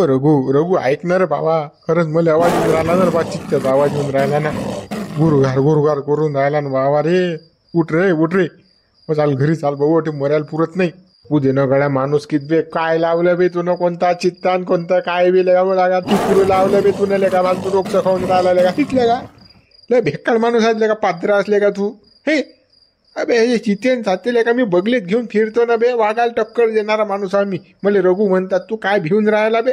रघु रघु ऐक ना रे बाबा, खरंच मला आवाज येऊन राहिला ना रे बा, चित्त्याचा आवाज येऊन राहिला ना, गुरुगार करून राहिला ना बाबा रे. उठ रे चाल घरी चाल बाबा, ते मरायला पुरत नाही. उदे न गळ्या माणूस कित बे काय लावलं बे तुनं, कोणता चित्तान कोणता काय बी लागा तू पुरं लावलं बे तुनं लेका, मला तू डोकं खाऊन राहिला का तिथल्या का लय भेक्काड माणूस असले का, पात्र असले का तू. हे अबे हे चितेन सातेले का मी बगलीत घेऊन फिरतो ना बे, वागायला टक्कर देणारा माणूस आम्ही. मला रघु म्हणतात, तू काय भिवून राहिला बे,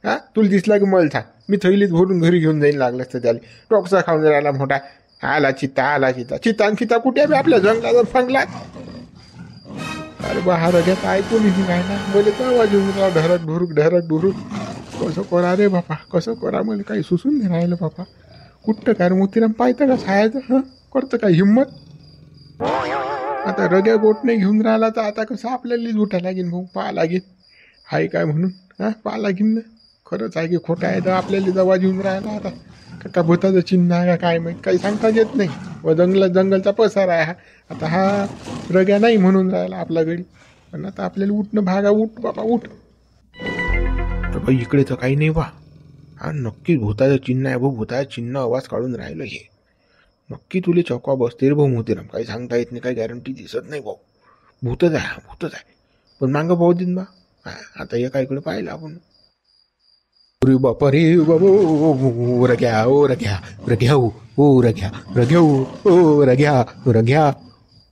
हा तुला दिसला की मला सांग, मी थैलीत भरून घरी घेऊन जाईन लागलं असतं त्याला. डोकसा खाऊन राहिला मोठा, आला चित्तान फिता कुठे बे आपल्या जंगलात फंगलात. अरे बा हा रग्यात ऐकून काय ना, मला तर आवाज येऊन राहिला ढरक ढुरुक. कसं करा रे बापा, कसं करा, मला काही सुसून नाही राहिलं बापा. कुठं काय मोतीराम पाहतं का सायाचं, हं करतं काय हिंमत. आता रग्या गोट नाही घेऊन राहिला तर आता कसं आपल्याला उठा लागेल भाऊ, पाहा लागेल हाय काय म्हणून. हा पाहा लागेल ना, खरंच आहे की खोटं आहे तर आपल्याला आवाज घेऊन राहिला. आता का भूताचं चिन्ह आहे का काय माहीत, काही सांगता येत नाही. व जंगलचा पसारा आहे हा. आता हा रग्या नाही म्हणून राहिला आपला गडी, पण आता आपल्याला उठणं भागा. उठ बाबा उठ. तर इकडे तर काही नाही बा, हा नक्कीच भूताचं चिन्ह आहे भाऊ, भूताचं चिन्ह आवाज काढून राहिलं हे. नक्की तुले चौका बसते रे भाऊ मोतीराम, काही सांगता येत नाही, काही गॅरंटी दिसत नाही भाऊ. भूतच आहे पण मागं पाहू दिन बा. आता एका इकडे पाहिलं आपण. अरे बापा रे बाबा, रग्या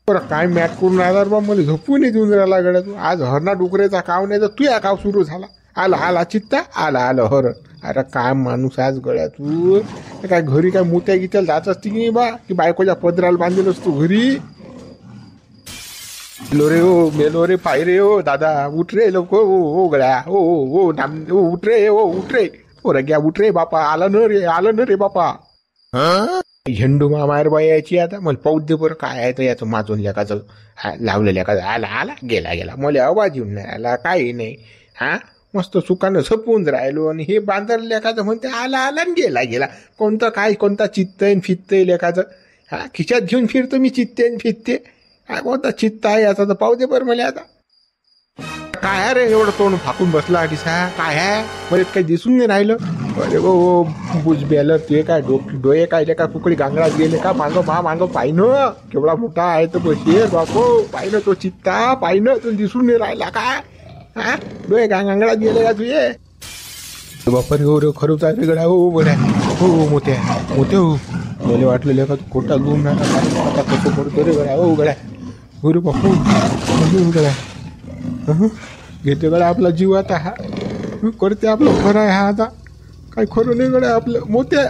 बरं काय मॅट करून राहिला बा, मला झोपून देऊन राहिला गड्या तू. आज हरणा डुकरेचा काव नाही तर तू या काव सुरू झाला. आला चित्ता आला हरण. अरे काय माणूस आज गळ्या तू, काय घरी काय मोत्या गित्याला जात असते की नाही बा, की बायकोच्या पदराला बांधलेलं असतो घरी. मेलो रे पाय रे ओ दादा, उठ रे लोक ओ गळ्या ओ उठ रे ओ रग्या उठ रे बापा, आलं न रे बापा. झेंडू मामायर बाई यायची आता, मला पाऊत दे बरं काय आहे तर याचं माझून लेकाचं लावलं लेकाचं. आला गेला मला आवाज येऊन नाही आला, काही नाही. हा मस्त सुखानं झोपून राहिलो आणि हे बांधर लेखाचं म्हणते आला आणि गेला. कोणता चित्तन फित्तय लेखाचं. हा खिशात घेऊन फिरतो मी चित्ते फित्ते. हा कोणता चित्त आहे याचा तर पाहू दे बरं मला आता. काय आहे रे एवढं तोंड फाकून बसला किसा, काय आहे मला काही दिसून नाही राहिलं. अरे हो बुज बेलर तुझे काय डोळे काय का कुकडी गांगडात गेले का, मागं पाहिनं केवढा मोठा आहे तर बशी बापो, पाहिनं तो चित्ता पाहिनं तो दिसून नाही राहिला काय. हा डोळे गांगडात गेले का तुझे बापर. हो रे खरंच आहे गड्या, हो बड्या हो मोठे हो. मला वाटलं लेखा तू खोटा गुम नाही आता कसं करतो रे गड्या. हो गड्या हो रे बापू गड्या, घेते गड्या आपला जीव आता. हा करते आपलं खरं आहे हा, आता काय खरं नाही गड्या आपलं. मोत्या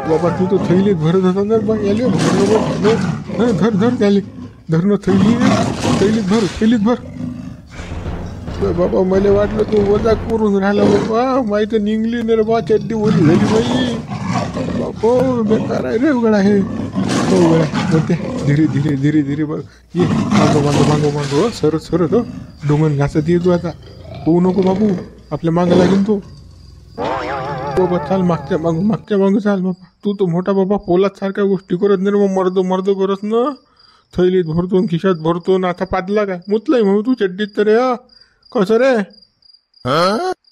बाबा तू तो थैलीत भरत होता ना बा, याले धर त्याले धरणं थैलीत भर. बाबा मला वाटलं तू वजा करून राहिला बाबा, माहिती निघली नाही रे बा, चड्डी ओली झाली बाई बापो, बेकार आहे रे उघडा हे. हो उघडा बोलते धीरे बघ ये मागो सरत हो डोंगण घासत ये तू आता. होऊ नको बाबू, आपल्या मागं लागेल तो बाबा. चाल मागच्या मागं चाल बाबा. तू तो मोठा बाबा पोलात सारख्या गोष्टी करत नाही मग, मर्द करत ना. थैलीत भरतो खिशात भरतो ना, आता पादला काय मुतलाय म्हणून तू चड्डीत तर रे. कसं रे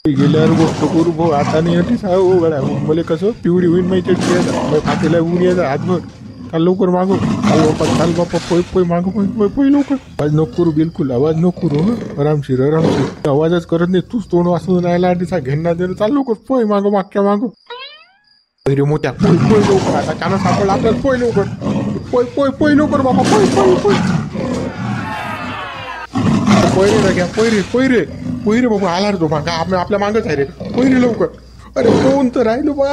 गेल्यावर गोष्ट करू भाऊ, आता नाही हटीस. हो गड्या मला कसं पिवडी होईन माहिती चड्डी, फाटेला ऊन यायचा हातभर. चाल लवकर मागो, चाल बापा पोय मागो पोय लवकर. आवाज नको करू, बिलकुल आवाज नको करू. आरामशीर आवाजच करत नाही, तूच तोंड वाचून राहिला तिचा घेणं देणं. चाल लवकर पोय मागो मागो रे मोठ्या पोय लवकर. आता काना सापडला आपल्याला, पोय लवकर पोय लवकर बाबा पोय रे बाबा. आला रे तो मागा आपल्या मागच आहे रे, पोय रे लवकर. अरे पोहून तर राहिलो बा,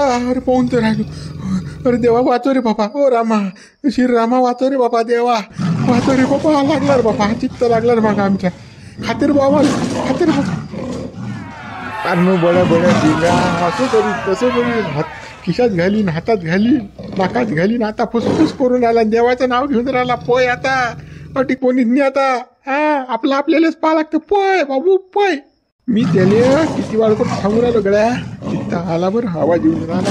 अरे देवा वाचो रे बाबा. हो रामा श्रीरामा वाचो रे बाबा, देवा वाचो रे बाबा. लागला रे बाबा, चित्त लागला रे मागा आमच्या. खाते रे बाबा. अरे बड्या दिव्या असं करी तसं करी, खिशात घालीन हातात घालीन नाकात घालीन. आता फुसफुस करून राहिला, देवाचं नाव घेऊन राहिला. पोय आता अटी कोणीच नाही आता. हा आपल्यालाच पाहा लागतं. पोय बाबू पोय. मी त्याला किती वाढ करून सांगून राहिलो गड्या, चित्ता आला बरं. आवाज येऊन राहिला.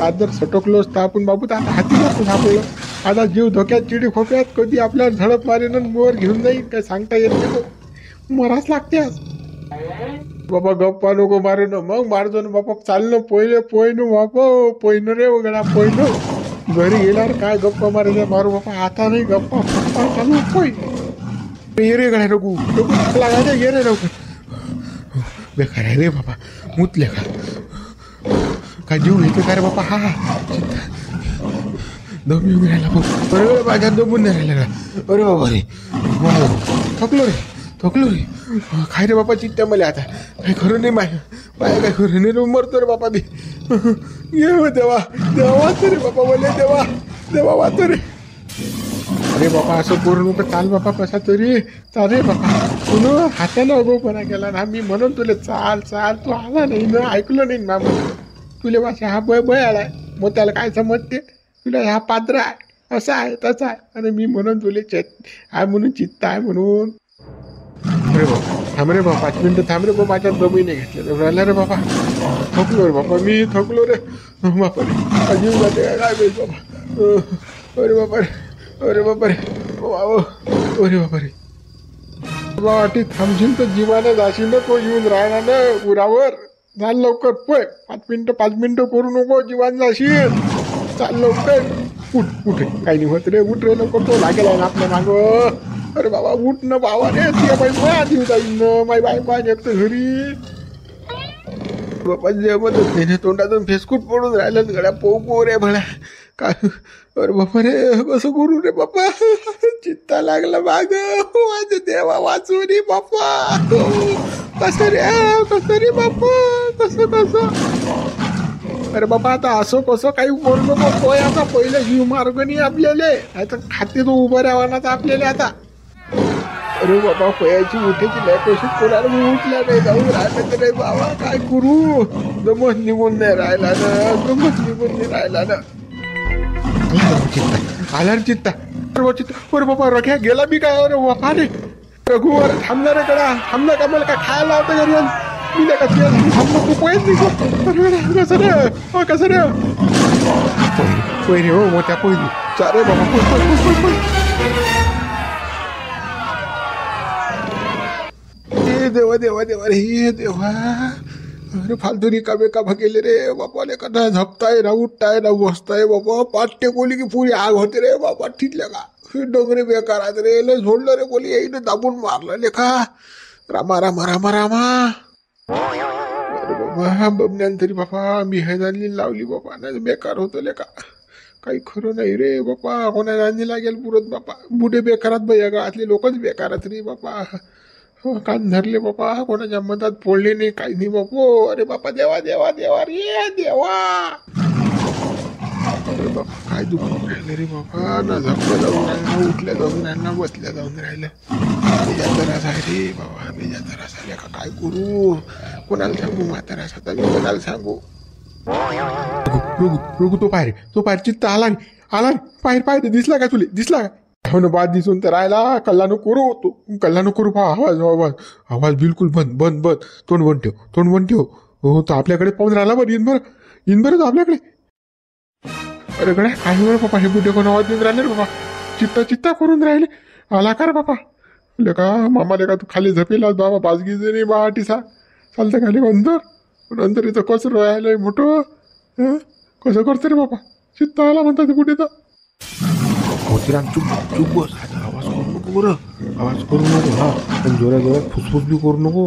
आज जर सटकलो असतं आपण बाबू तर आता हाती नसतं सापडलं. आता जीव धोक्यात चिडी खोक्यात, कधी आपल्याला झडप मारेन वर घेऊन जाईल काय सांगता येत नाही. मराच लागते आज. बाबा गप्पा नको मारे ना, मग मारतो ना बापा. चालणं पहिले पोयनं बापा, पोयनं रे वगळा पोयनं. घरी गेल्यावर काय गप्पा मारायला मारू बापा, आता नाही गप्पा पप्पा चालू पोय. ये रे गड्या रघू रघू लागायचं, ये रे लवकर. बेकार आहे रे बाबा, मुतले का काय जीव घेतो का रे बापा. हा दम येऊन राहिला भाऊ. अरे माझ्या दमून नाही राहिला का. अरे बाबा रे थकलो रे थकलो रे. काय रे बापा चित्त्या मला आता काही खरं नाही. माय काय खरं नाही रे, मरतो रे बापा. ते ये देवा देवा वाचतो रे बापा, बोले देवा देवा वाचतो रे. अरे बापा असं करू नको, चाल बापा कसा तरी चाल रे बापा. तुन हाताने अगोपणा केला ना, मी म्हणून तुला चाल चाल, तू आला नाही ना, ऐकलं नाही ना. तुला माझ्या हा बय आलाय, मग त्याला काय समजते. तुला हा पात्र आहे असं आहे तसं आहे, आणि मी म्हणून तुला आहे म्हणून चित्त आहे म्हणून. अरे बाबा थांब रे बाबा, 5 मिनिटं थांब रे बाबा. माझ्या दमी नाही घेतलं राहिला रे बाबा. थकलो रे बाबा, मी थकलो रे बापा रे. अजीव जाते काय माहिती बाबा. अरे बापा रे अरे बापा रे अरे बापा रे. वाटी थांबशील तर जीवाने जाशील ना, तो येऊन राहणार ना उरावर. चाल लवकर पळ, 5 मिनिटं करू नको, जीवान जाशील. चाल लवकर उठ उठ, काही नाही होत रे, उठ रे लवकर. तो लागेल आहे ना आपल्या मागं. अरे बाबा उठ ना बाबा रे, तुझ्या बाई माझ्या जीव जाईल ना. माई बाई माझ्या एकटं घरी बाबा जेवतच नाही, तोंडातून फेसकूट पडून राहिलं गड्या. पोगो रे भळ्या काय. अरे बापा रे कसं करू रे बापा, चित्ता लागला माग. माझं देवा वाचू रे बापा. कसं रे बापा, कसं. अरे बाबा आता असं कसं काही बोलू नको. तोय आता पहिले जीव मार्ग नाही आपल्याला, आता खाते तो उभं राहणार आपल्याला आता. अरे बाबा पयाची उठायची लय कशी कोणाला उठल्या नाही, जाऊन राहिलं तर रे बाबा काय करू. दमच निघून नाही राहिला ना, दमच निघून नाही राहिला ना. आला रे चित्ता. अरे बाबा रख्या गेला मी काय. अरे बापा रे रघु, अरे थांबणार रे कडा, थांबला का. मला काय खायला होतं घरी मी नाही का थांबलं तू पोहेच नाही. कसं रे कसं रे पोय रे हो मोठ्या पोयली. चारे बाबा पोय. देवा देवा देवा रे देवा. अरे फालतू रिकामे कामं केले रे बापाले. कदा झपताय ना उठताय ना बसताय बाबा. पाठ टेकवली की पुरी आग होते रे बाबा. ठिटल्या का डोंगरे बेकार आहेत रे. लय झोडलं रे कोणी, येईन दाबून मारलं लेखा. रामा रामा रामा रामा. अरे बाबा बबन्यान तरी बाबा मी हे झाली लावली बाबा, नाही बेकार होतं लेखा. काही खरं नाही रे बापा. कोणा रांजी लागेल पुरत बापा. बुढे बेकारात बाई गावातले लोकच बेकारात रे बापा. कान धरले बापा, कोणाच्या मधात पडले नाही काही नाही बापो. अरे बापा देवा देवा देवा रे देवा. अरे बापा काय दुखून राहिलं रे बापा. ना झपल्या जाऊन राहिलं, उठल्या जाऊन राहिलं, बसल्या जाऊन राहिलं. बेजा त्रास आहे रे बाबा, बेजा त्रास आल्या का. काय करू, कोणाला सांगू म्हाताऱ्यास. आता मी कोणाला सांगू. रुगू तो पायर चित्त आला नाही पायर दिसला का तुले, दिसला का. हो बाद दिसून तर राहिला. कल्लानं करू पहा. आवाज बिलकुल बंद. तोंड बंद ठेव. हो तो आपल्याकडे पाहून राहिला. बरं इन बरं तो आपल्याकडे. अरे गड्या काय बरं बापा, हे बुड्ढे कोण आवाज देऊन राहिले रे बाबा. चित्ता करून राहिले. आला का रे बापा. लेका मामा लेका तू खाली झपेला बाबा. बाजगी जरी बाटीसा चालतं खाली नंतर इथं कसं राहिलंय मोठं. कसं करतं रे बापा. चित्ता आला म्हणतात ते बुड्ढे तर. मोतीराम चुप बस. आवाज करू नको बरं, आवाज करू नको. हा पण जोरात फुसफुस बी करू नको.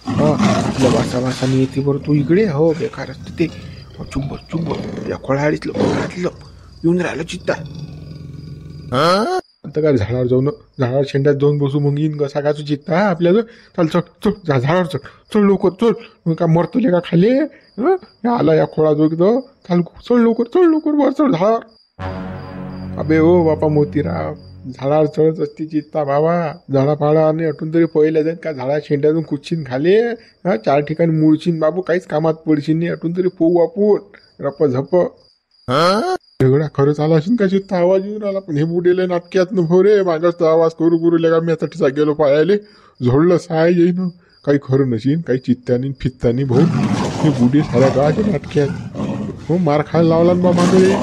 हा आपल्या वासाने येते बरं. तू इकडे हो बेकार असते ते. चुप बस. या खोळाडीतलं येऊन राहिलं चित्ता. आता काय झाडावर जाऊन, झाडावर शेंड्यात जाऊन बसू मग येईन कसा का तू चित्ता आपल्याला. चल झाडावर चल लवकर चल. का मरतले का खाली. आला या खोळा जो चाल चल लवकर वर चढ झाडावर. अबे ओ बापा मोतीराव, झाडावर चढत असते चित्ता बाबा. झाडाफाडा आणि अटून तरी पहिल्या जाईन का झाडा शेंड्यातून कुदशीन खाली. 4 ठिकाणी मुळशीन बाबू, काहीच कामात पडशीन नाही. अटून तरी पोहू आपण रप झप. वेगळा खरंच आला असेल का चित्ता. आवाज येऊन आला. पण हे बुडेले नाटक्यात न भो रे. मागास तर आवाज करू लेगा. मी आता तिचा गेलो पायाले. झोडलं साय येईन. काही खरं नशीन, काही चित्त्यानी फित्तानी भाऊ. हे बुडे साऱ्या गावाच्या नाटक्यात हो. मार खायला लावला बा मागे.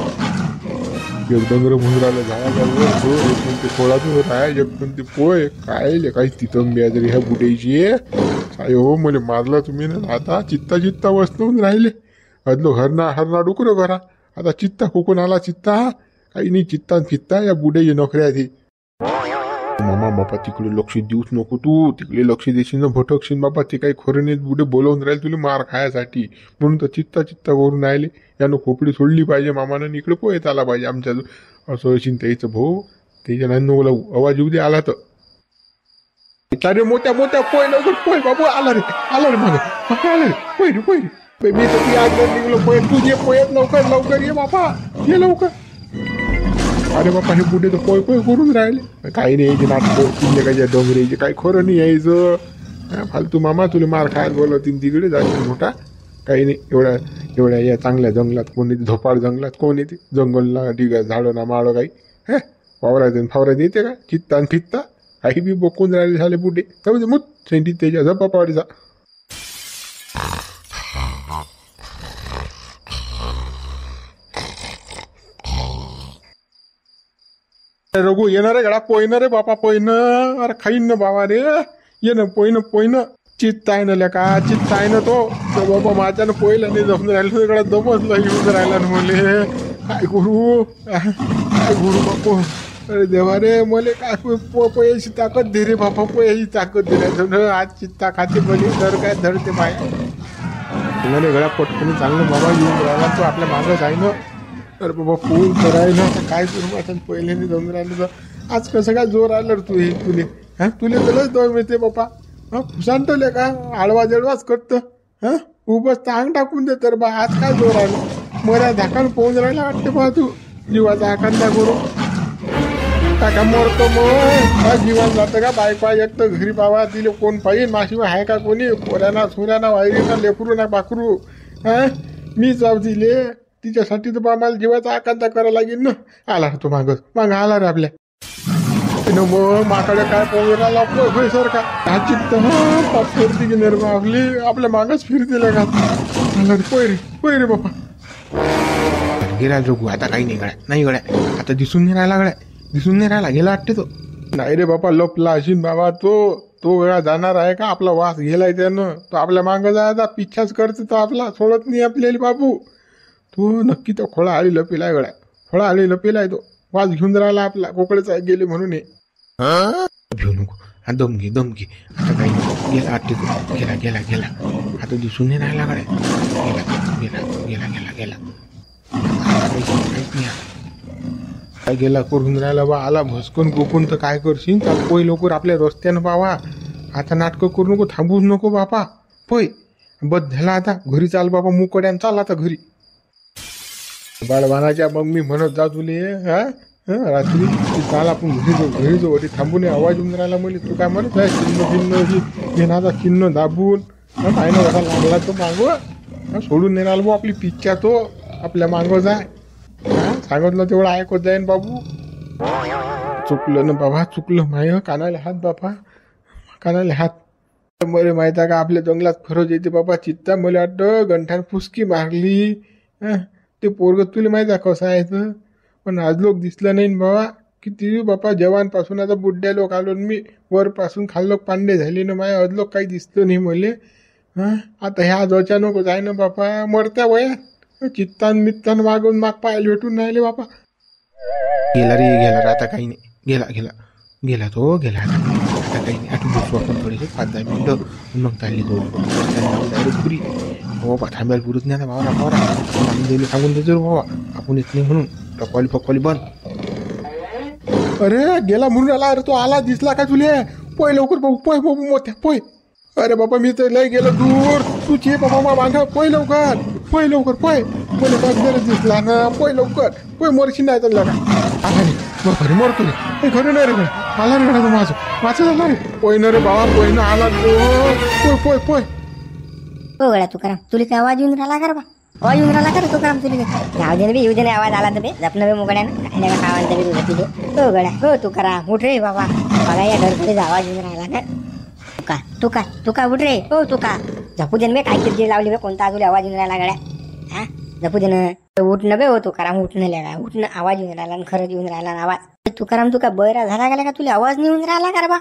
एक डंगर मुंजराला झाडाला एक कोळाचं राय, एक ते पोय काय काही तिथं जरी ह्या बुड्याची काय हो मला मारलं तुम्ही ना आता चित्ता चित्ता वसलून राहिले अदलो हरणा हरणा डुकर करा आता चित्ता कुकून आला चित्ता काही नाही चित्ता चित्ता या बुड्याची नोकरी आधी मामा बापा तिकडे लक्ष देऊच नको तू तिकडे लक्ष देशील ना भटकशील बाबा ते काही खरं नाही बुडे बोलवून राहील तुला मार खायसाठी म्हणून तर चित्ता चित्ता करून राहिले यानं खोपडी सोडली पाहिजे मामानं इकडे पोहेत आला पाहिजे आमच्या असं असेल त्याचं भाऊ त्याच्या नाही आवाज येऊ दे आला तर अरे मोठ्या मोठ्या पोय लवकर पोय बाबू आला रे मागे आला रे पोय रे पोय रे मी तर ती आज निघलो पोय तू ये पोयत लवकर लवकर ये बापा ये लवकर अरे बापा हे बुढे तर पोय पोय करून राहिले काही नाही यायचे नाटकं तुमच्या काही डोंगरीचे काही खरं नाही यायचं फालतू मामा तुला मार खायला बोलवतील तिकडे जायचं मोठा काही नाही एवढ्या या चांगल्या जंगलात कोण येते झोपाळ जंगलात कोण येते जंगलला ठीक आहे झाडं ना माळं काही हे फावरायचं येते का चित्ता आणि फित्ता काही बी बोकून राहिले झाले बुढे जाऊ मुत सेंटी त्याच्या झपापावाडीचा रघु येणार रे गडा पोयनं रे बापा पोयनं अरे खाईन ना बाबा रे ये ना पोयनं चित्त आहे ना लेका चित्त आहे ना तो बाबा माझ्यानं पोयला नाही जमून राहिलं गडा दमसला येऊन राहिला ना मले काय गुरु बापू अरे देवा रे मले काय पोयाची ताकद दे रे बापा पोयाची ताकद दे आज चित्ता खाते बली धर काय धरते माया तुम्हाला गळा पटकन चांगलं बाबा येऊन राहिला तो आपल्या मागच आहे ना अरे बाबा फोन करायला काय करू आता पहिल्याने जाऊन राहिलं तर आज कसं काय जोर आलं तू हे तुले तुले तरच दोन मिळते बापा फुसांटले का आडवा जडवाच करतं उभंच तांग टाकून दे तर बा आज काय जोर आलं मऱ्या धाकान पोहून राहिला वाटते बा तू जीवाचा आकांदा करू का मरतो मग जीवन जातं का बायको एक तर घरी बाबा तिले कोण पाहिजे माशिवाय आहे का कोणी पोऱ्याना सोऱ्याना वायरीना लेकरू ना पाखरू मी जाऊ दिले तिच्यासाठी तर बा मला जीवाचा आकांता करायला लागेल ना आला तो माग आला रे आपल्या मग माकडे काय पोहरायला होय सर का हा चित्त फिरती की निर्मा आपल्या मागच फिरते का आला रे पोय रे बापा गेला जोगू आता काही नाही गड्या आता दिसून नाही राहिला गेला वाटते तो नाही रे बापा लपला असेल बाबा तो वेळा जाणार आहे का आपला वास गेलाय त्यानं तो आपल्या मागं जायचा पिच्छाच करते तो आपला सोडत नाही आपल्याला बाबू तो नक्की तो खोळा आळी लपेलाय गड्या खोळा आळी लपेलाय तो वास घेऊन राहिला आपला कोकळेचा गेले म्हणून घेऊ नको दम घे आता काही गेला वाटते तो गेला आता दिसून नाही राहिला गड्या गेला काय गेला करून राहिला बा आला भस्कन गोकून तर काय करशील का पोय लवकर आपल्या रस्त्यानं बाबा आता नाटकं करू नको थांबूच नको बापा पोय बस झाला आता घरी चाल बाबा मुकड्यान चाल आता घरी बाळवानाच्या मग मी म्हणत जा तुले रात्री चाल आपण घरी जाऊ अरे थांबून आवाज येऊन राहिला म्हणजे तू काय म्हणत आहे चिन्ह घेणाचा चिन्ह दाबून काय ना कसा लागला तो मागव सोडून नाही राहिला भाऊ आपली पिच्चा तो आपल्या मागव जाय सांगितलं तेवढं ऐकत जाईन बाबू चुकलं ना बाबा चुकलं माय कानाला हात मले माहित आहे का आपल्या जंगलात खरंच येते बाबा चित्ता मला वाटतं गंठान फुसकी मारली ते पोरग तुला माहित आहे कसं आहे तर पण आज लोक दिसलं नाही बाबा किती बापा जवानपासून आता बुड्ड्या लोक आलो मी वरपासून खाल्लोक पांडे झाले ना माय आज लोक काही दिसलं नाही मले आता ह्या आज अचानकच आहे ना बापा मरत्या वयात चित्तान मित्तान वागून माग पाहायला भेटून राहिले बापा गेला आता काही नाही गेला आता काही नाही आठवून बसू आपण थोडेसे 5-10 मिनिटं मग चालली तो डायरेक्ट पुरी बाबा थांबायला पुरत नाही आता भावरा सांगून देतो बाबा आपण येत नाही म्हणून टकवाली बंद अरे गेला म्हणून आला अरे तो आला दिसला का तुले पोय लवकर बाबू पोय बाबू मोठ्या पोय अरे बाबा मी तर लय गेलो दूर तू चे बाबा मागा पोय लवकर पोय मला बघ दिसला ना पोय लवकर पोय मोरशी नाही तर लगा आला रे बाबा रे मरतो रे खरं नाही रे आला रे माझं झाला रे पोय ना रे बाबा पोय ना आला पोय हो गड्या तुकाराम तुला काय आवाज येऊन राहिला का बा आवाज येऊन राहिला का तुकाराम तुला येऊ दे आवाज आला तर बे जपणं बे मुकड्यानं काय नाही का आवाज तरी तुझं तिथे हो गड्या हो तुकाराम उठ रे बाबा मला या घरकडे आवाज येऊन राहिला का तुका उठ रे हो तुका झपू दे बे काय किरकिर लावली बे कोणता तुला आवाज येऊन राहिला गड्या झपू दे ना उठणं बे हो तुकाराम उठणं आवाज येऊन राहिला खरंच येऊन राहिला आवाज तुकाराम तुका बरा झाला गेला का तुला आवाज नाही येऊन राहिला का बा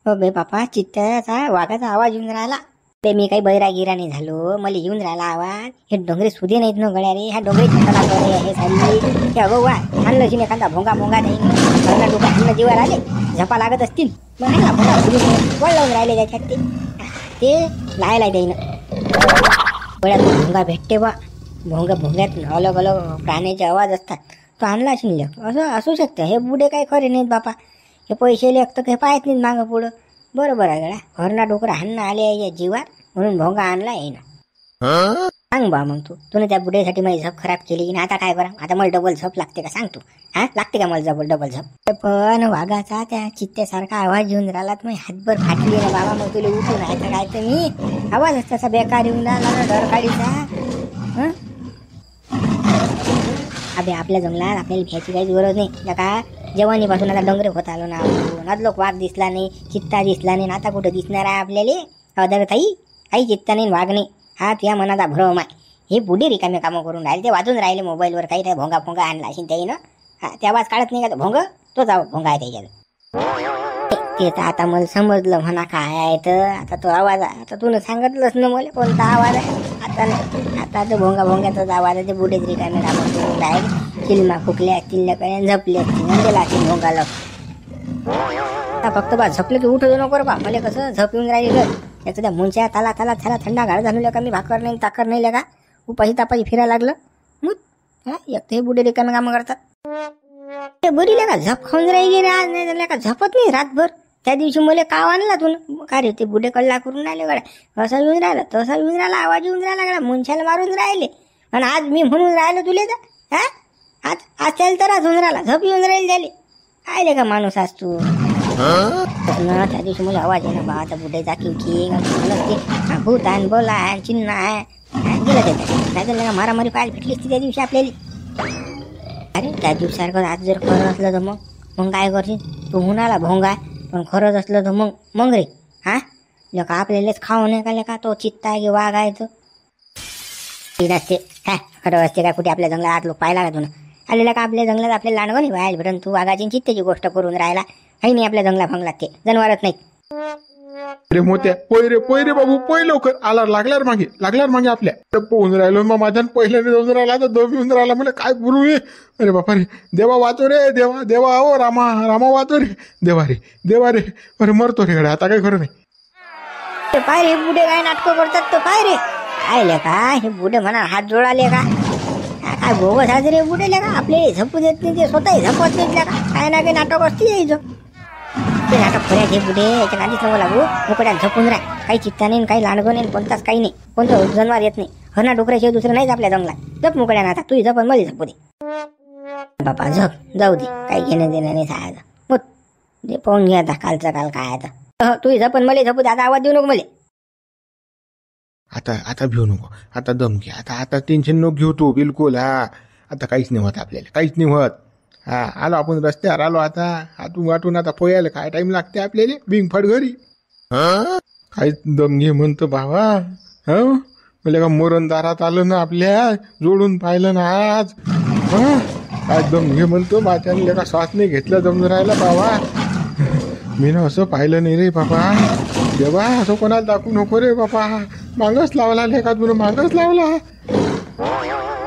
हो बे बापा, चित्त्याचा वाघाचा आवाज येऊन राहिला. ते मी काही बैरागिरा नाही झालो, मला येऊन राहिला आवाज. हे डोंगरे सुधे नाहीत ना गड्या रे, ह्या डोंगरे हे सारी हे अगो वा आणलं असेल एखादा भोंगा नाही डोकं आणलं जीवर आले झपा लागत असतील मग आणला भोंगा वळवून राहिले त्याच्यात ते लायला त्याईनं बळ्यात भोंगा भेटते बा. भोंग्यात अलग अलग प्राण्याचे आवाज असतात. तो आणला असेल असं असू शकतं. हे बुडे काही खरे नाहीत बापा. हे पैसे लेखतं काही पाहत नाहीत मागं पुढं. बरोबर आहे गड्या, घरना डोकर हाणणं आले या जीवात म्हणून भोंगा आणला आहे ना. सांग बा मग तू त्या बुड्यासाठी माझी झप खराब केली ना. आता काय करा, आता मला डबल झप लागते का सांग तू. हा लागते का मला डबल झप. पण वाघाचा त्या चित्त्यासारखा आवाज येऊन राहिला तर हातभर फाटली ना बाबा. मग तुला उठून राहायचं काय तर मी आवाज तसा बेकार येऊन राहिला ना डरकाळीचा. अबे आपल्या जंगलात आपल्याला घ्यायची काही गरज नाही का. जवानीपासून आता डोंगरे होत आलो ना आपण. आज लोक वाघ दिसला नाही, चित्ता दिसला नाही, आता कुठं दिसणार आहे आपल्याला. अदर काही चित्ता नाही वाघ नाही. हा तुझ्या मनाचा भ्रम आहे. हे बुडे रिकामे कामं करून राहिले, ते वाजून राहिले मोबाईलवर काही भोंगा आणला असेल त्याही ना. ते आवाज काढत नाही का भोंग, तोच भोंगा आहे त्याच्यात. ते तर आता मला समजलं म्हणा काय आहे तर. आता तो आवाज आहे, आता तू सांगितलंच ना मला कोणता आवाज आहे. आता तो भोंग्याचाच आवाज आहे. ते बुडेच रिकामे कामं करून राहिले. चिलमा फुकल्या असतील नकडे झपले असतील म्हणजे असेल भोंगाला. आता फक्त बा झपले की उठू नको बा. मला कसं झप येऊन राहिली ग. एक त्या मुंच्या ताला थंडा गाळ झालेला का मी भाकर नाही ताकर नाही का उपाशी तापाशी फिरायला लागलं मग. एक ते बुडे रिकामे कामं करतात. ते बरी का झप खाऊन राहिली रे आज. नाही का झपत नाही रातभर. त्या दिवशी मला काव आणला तू का रे. ते बुडे कल्ला करून राहिले गड्या. असं येऊन राहिलं तसं येऊन राहिला आवाज येऊन राहिला गड्या. मुंछ्याला मारून राहिले आणि आज मी म्हणून राहिलो तुले तर. आज त्याला त्रास होऊन राहिला, झप येऊन राहील झाले. आले का माणूस आज तू. त्या दिवशी मला आवाज आहे ना बा. आता बुड्याचा की भूत आहे बोला आहे चिन्ह आहे गेलं त्याच्यात. नाही तर मारामारी पाहायला भेटली असती त्या दिवशी आपल्याला. अरे त्या दिवसासारखं आज जर खरं असलं तर मग काय करशील तू. म्हणाला भोंगा पण खरंच असलं तर मग रे लेका आपल्यालाच खाऊ नये का लेका. तो चित्ता आहे की वाघ आहे तो नसते. खरं असते का कुठे आपल्या जंगलात लोक पाहिला का तुला आलेला का. आपल्या जंगलात आपल्याला लांडवं नाही व्हायला भेटून तू वाघाची चित्तेची गोष्ट करून राहिला. काही नाही आपल्या जंगलात ते जनावरच नाही. रे मोत्या पोय रे बाबू पोय लवकर. आला लागल्यावर मागे आपल्या पोहून राहिलो मग माझ्या पहिल्याने जाऊन राहिला तर दम येऊन राहिला मला काय बोलू रे. अरे बापा रे देवा वाचो रे देवा हो रामा वाचो रे देवा रे. अरे मरतो रे गड्या आता काही खरं नाही. ते पाय रे बुडे काय नाटकं करतात तो पाय रे. आयले का हे बुडे म्हणा हात जोडाले का काय बोगस आज रे बुडेले का. आपले झपू देत नाही ते स्वतःही झपत नाही का. काय ना काही नाटक असते यायचं. ते नाटक खऱ्यात हे बुडे याच्या नादीच नको लागू. मोकड्यात झपून राह. काही चित्ता नाही काही लांडगं नाही कोणताच काही नाही. कोणतं जनावर येत नाही. हरणा डोकऱ्याशिवाय दुसरं नाहीच आपल्या जंगलात. झप मोकड्या ना आता तू झप मध्ये झपू दे बापा. झप जाऊ दे काही घेणं देणं नाही सांगायचं. मग ते पाहून घ्या आता कालचं काल काय आता. तू झप मध्ये झपू दे. आता आवाज देऊ नको मला. आता भिऊ नको. आता दम घे. आता टेन्शन नको घेऊ तू बिलकुल. आता काहीच नाही होत आपल्याला काहीच नाही होत. आलो आपण रस्त्यावर आलो. आता हातून वाटून आता पोयाला काय टाइम लागते आपल्याला बिंगफड घरी. काहीच दम घे म्हणतो भावा. मला का मोरण दारात आलं ना आपल्या जोडून पाहिलं ना आज. काय दम घे म्हणतो. माझ्याने का श्वास नाही घेतला जमून राहिला बाबा. मी ना असं पाहिलं नाही रे बाबा. देवा असं कोणाला दाखवू नको रे बाबा. मागच लावला लेखा तुला मागच लावला.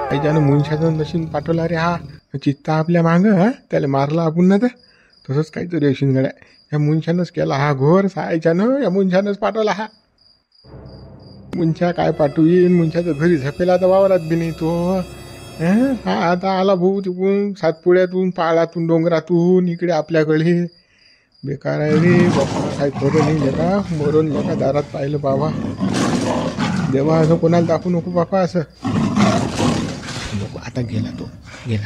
त्याच्यानं मुंशाचं नशीन पाठवला रे चित्ता आपल्या माग. त्याला मारला आपण ना तर तसंच काहीतरी अशीन गड्या. या मुंशानंच केला घोर सायच्यानं. या मुंशानंच पाठवला मुंशा काय पाठवू येईन. मुंशाचं घरी झपेला तर वावरात बी नाही तो. आता आला भाऊ तिकून सातपुड्यातून पाळातून डोंगरातून इकडे आपल्याकडे. बेकार आहे रे बाबा. काय खरं नाही लेका. मरून लेका दारात पाहिलं बाबा. देवा असं कोणाला दाखवू नको बाबा. असं नको. आता गेला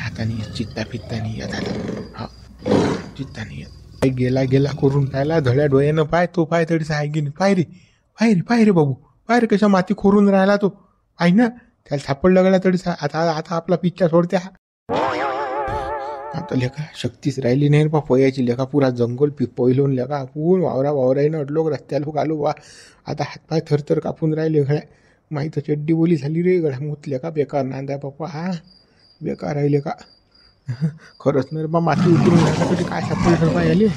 आता नाही चित्ता फित्ता नाही येत आता. चित्ता नाही येत. गेला करून पाहिला धड्या डोळ्यानं पाय तो पाय तडीच आहे की नाही. पाय रे बाबू. पाय रे कशा माती खोरून राहिला तो. आहे ना त्याला सापडलं गेला तडीच. आता आपला पिच्चा सोडते आता लेखा शक्तीच राहिली नाही बा पोयाची. लेखा पुरा जंगल पोयलून लेखा आपण वावराईनं अडलो रस्त्याला आलो बा. आता हातपाय थरथर कापून राहिले गड्या. माहीत चड्डी बोली झाली रे गड्या. मुतले का बेकार नांदा बाप्पा. बेकार राहिले का खरंच नाही बा. माती उतरून राहिला कधी काय सापडलं बा याले.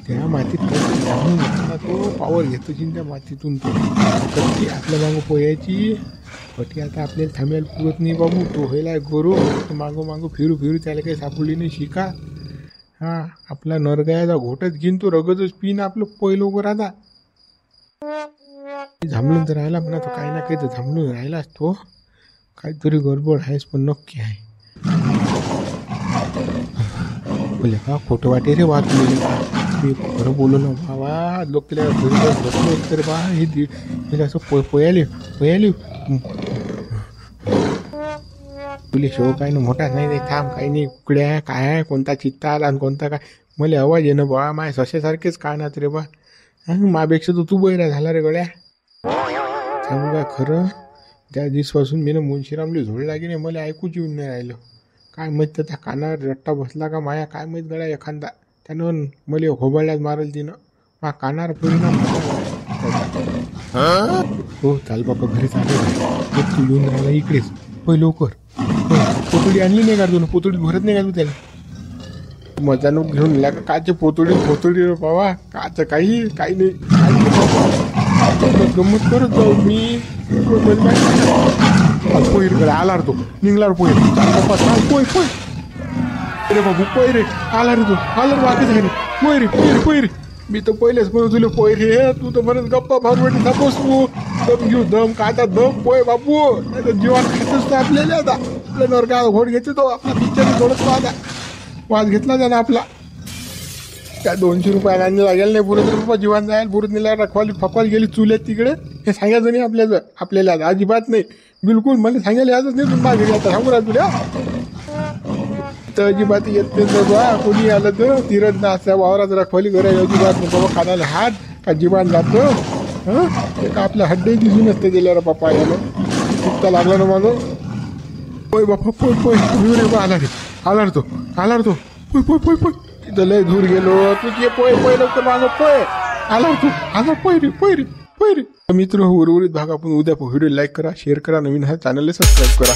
त्या मातीत काहीतरी जाणून घेतला तो पावर घेतो त्या मातीतून तो कधी आपल्या मागं पोयाची पटी आता आपल्याला थांबायला पुरत नाही बाबू. तो व्हायला गोरो मागं फिरू त्याला काही सापडली नाही शिका. हा आपला नरगायाचा घोटच घेईन तो रगतच पिन आपलं पहिलं उभं राहता. झांबलून तर राहिला म्हणा तो काही ना काही तर झांबलून राहिलाच तो. काहीतरी गडबड आहेच पण नक्की आहे. बोले का खोटं वाटे रे वा तुला मी खरं बोललो ना बाबा. लोक तिला बसलो तर बा हे असं पोयाले तुले शो काय ना मोठा नाही थांब काही नाही. उकड्या काय कोणता चित्ता आला आणि कोणता काय मला आवाज येणं बा माय सशासारखेच कानात रे बा. मापेक्षा तर तू बैरा झाला रे गड्या. सांगू काय खरं त्या दिवसपासून मी ना मुंशीरामली झोड लागे नाही मला ऐकूच येऊन नाही राहिलं. काय माहीत त्या कानावर रट्टा बसला का माया काय माहीत गड्या एखादा त्यानं मला होबाळ्यात मारल तिनं मा कानावर परिणाम हो. चाल बाबा घरी चालेल तू येऊन राहिला इकडेच पहिले लवकर. पोतडी आणली नाही का तू पोतडी भरत नाही का तू त्याला मजानूक घेऊन नेला का काचे पोतडी रे बाबा काचं काही नाही गंमत करत जाऊ मी. पोहेर कडे आलार तो निघलार पोहेर चाल बाप्पा चाल पोय रे बाबू पोय रे आला रे तो आलार बाकीच आहे रे पोय रे मी तर पहिलेच म्हणून तुला पोय रे तू तर म्हणत गप्पा भानवटी थांबस तू दम घेऊ दम काटा दम पोय बापू जीवन खातच तो आपल्याला आता आपल्या नरगा घोड घेते तो आपला पिक्चर थोडंच तो आता वाज घेतला त्यानं आपला. त्या 200 रुपये आणले लागेल नाही पुरत बाबा जीवन जायला पुरत नेला रखवाली फकवाली गेली चुल्यात तिकडे हे सांगायचं नाही आपल्याला अजिबात नाही बिलकुल. मला सांगायला यायचंच नाही तुम्ही घरी आता सांगू राहा तुला तर अजिबात येत नाही बा. कोणी आलं तर तिरत ना असा वावरात रखवाली करायला अजिबात नाही बाबा. कानाला हात का जीवन जातं ते का आपल्या हड्डे दिसून असते गेल्यावर बाप्पा याला चुकता लागला ना माझं. पोय बाप्पा पोय रे बा आला रे तो पोय तिथं लय दूर गेलो तू ते पोय लवकर मागं पोय आला पोय रे मित्र उर्वरित भाग आपण उद्या व्हिडिओ लाईक करा शेअर करा नवीन हा चॅनलला सबस्क्राईब करा.